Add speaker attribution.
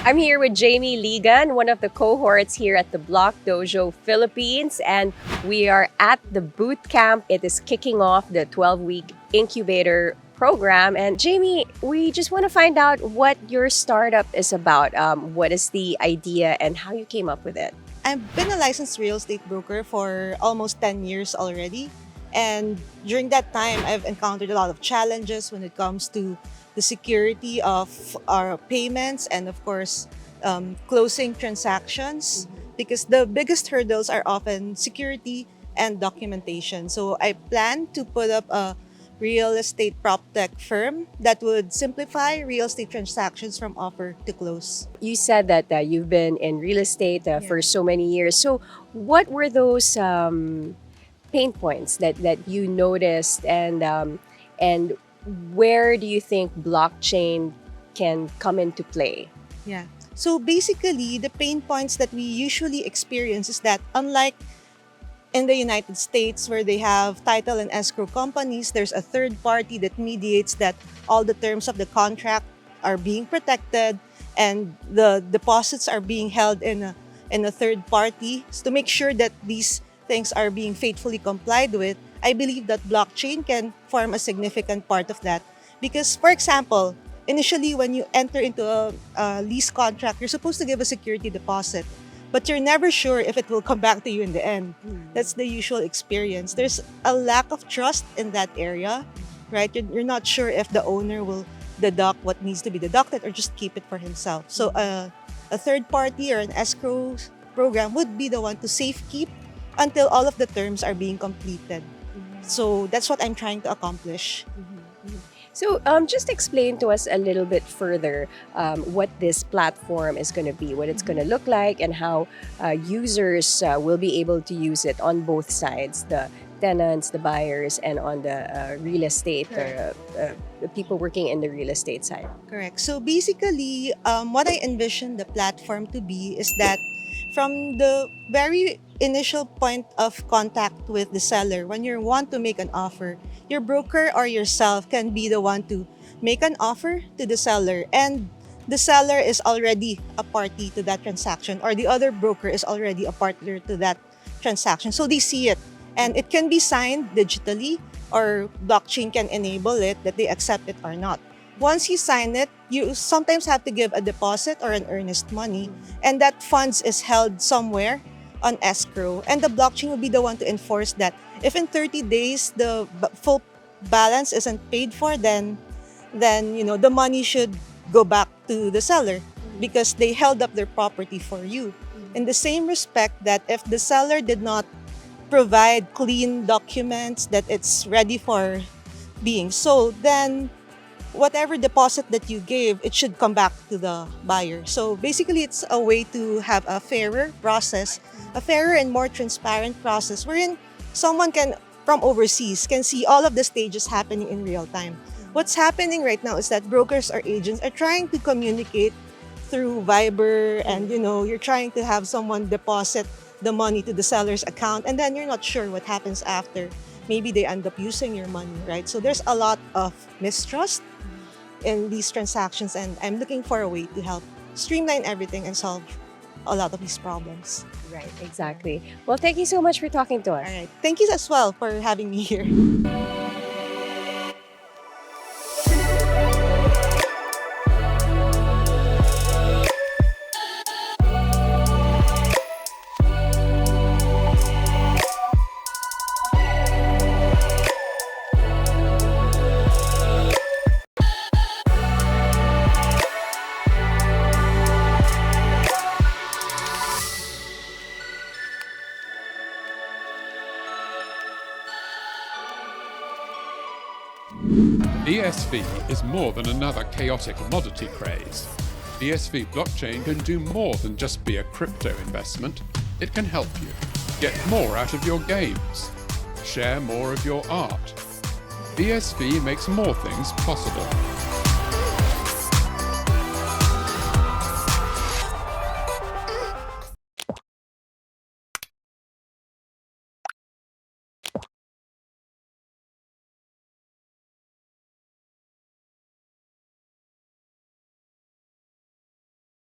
Speaker 1: I'm here with Jaimee Ligan, one of the cohorts here at the Block Dojo Philippines, and we are at the boot camp. It is kicking off the 12-week incubator program. And Jaimee, we just want to find out what your startup is about. What is the idea and how you came up with it?
Speaker 2: I've been a licensed real estate broker for almost 10 years already. And during that time, I've encountered a lot of challenges when it comes to the security of our payments and, of course, closing transactions, because the biggest hurdles are often security and documentation. So I plan to put up a real estate proptech firm that would simplify real estate transactions from offer to close.
Speaker 1: You said that you've been in real estate for so many years. So what were those pain points that you noticed, and where do you think blockchain can come into play?
Speaker 2: Yeah. So basically, the pain points that we usually experience is that unlike in the United States, where they have title and escrow companies, there's a third party that mediates that all the terms of the contract are being protected and the deposits are being held in a third party. So to make sure that these things are being faithfully complied with, I believe that blockchain can form a significant part of that. Because, for example, initially when you enter into a lease contract, you're supposed to give a security deposit, but you're never sure if it will come back to you in the end. That's the usual experience. There's a lack of trust in that area, right? You're not sure if the owner will deduct what needs to be deducted or just keep it for himself. So a third party or an escrow program would be the one to safekeep until all of the terms are being completed. So that's what I'm trying to accomplish.
Speaker 1: So just explain to us a little bit further what this platform is going to be, what it's going to look like, and how users will be able to use it on both sides, the tenants, the buyers, and on the real estate, or the people working in the real estate side.
Speaker 2: Correct. So basically, what I envision the platform to be is that from the very initial point of contact with the seller, when you want to make an offer, your broker or yourself can be the one to make an offer to the seller, and the seller is already a party to that transaction, or the other broker is already a partner to that transaction. So they see it, and it can be signed digitally, or blockchain can enable it that they accept it or not. Once you sign it, you sometimes have to give a deposit or an earnest money, and that funds is held somewhere on escrow, and the blockchain will be the one to enforce that. If in 30 days the full balance isn't paid for, then the money should go back to the seller because they held up their property for you. In the same respect, that if the seller did not provide clean documents that it's ready for being sold, then whatever deposit that you gave, it should come back to the buyer. So basically, it's a way to have a fairer process, a fairer and more transparent process, wherein someone from overseas can see all of the stages happening in real time. What's happening right now is that brokers or agents are trying to communicate through Viber, and you're trying to have someone deposit the money to the seller's account, and then you're not sure what happens after. Maybe they end up using your money, right? So there's a lot of mistrust in these transactions, and I'm looking for a way to help streamline everything and solve a lot of these problems.
Speaker 1: Right, exactly. Well, thank you so much for talking to us.
Speaker 2: All right. Thank you as well for having me here.
Speaker 3: BSV is more than another chaotic commodity craze. BSV blockchain can do more than just be a crypto investment. It can help you get more out of your games, share more of your art. BSV makes more things possible.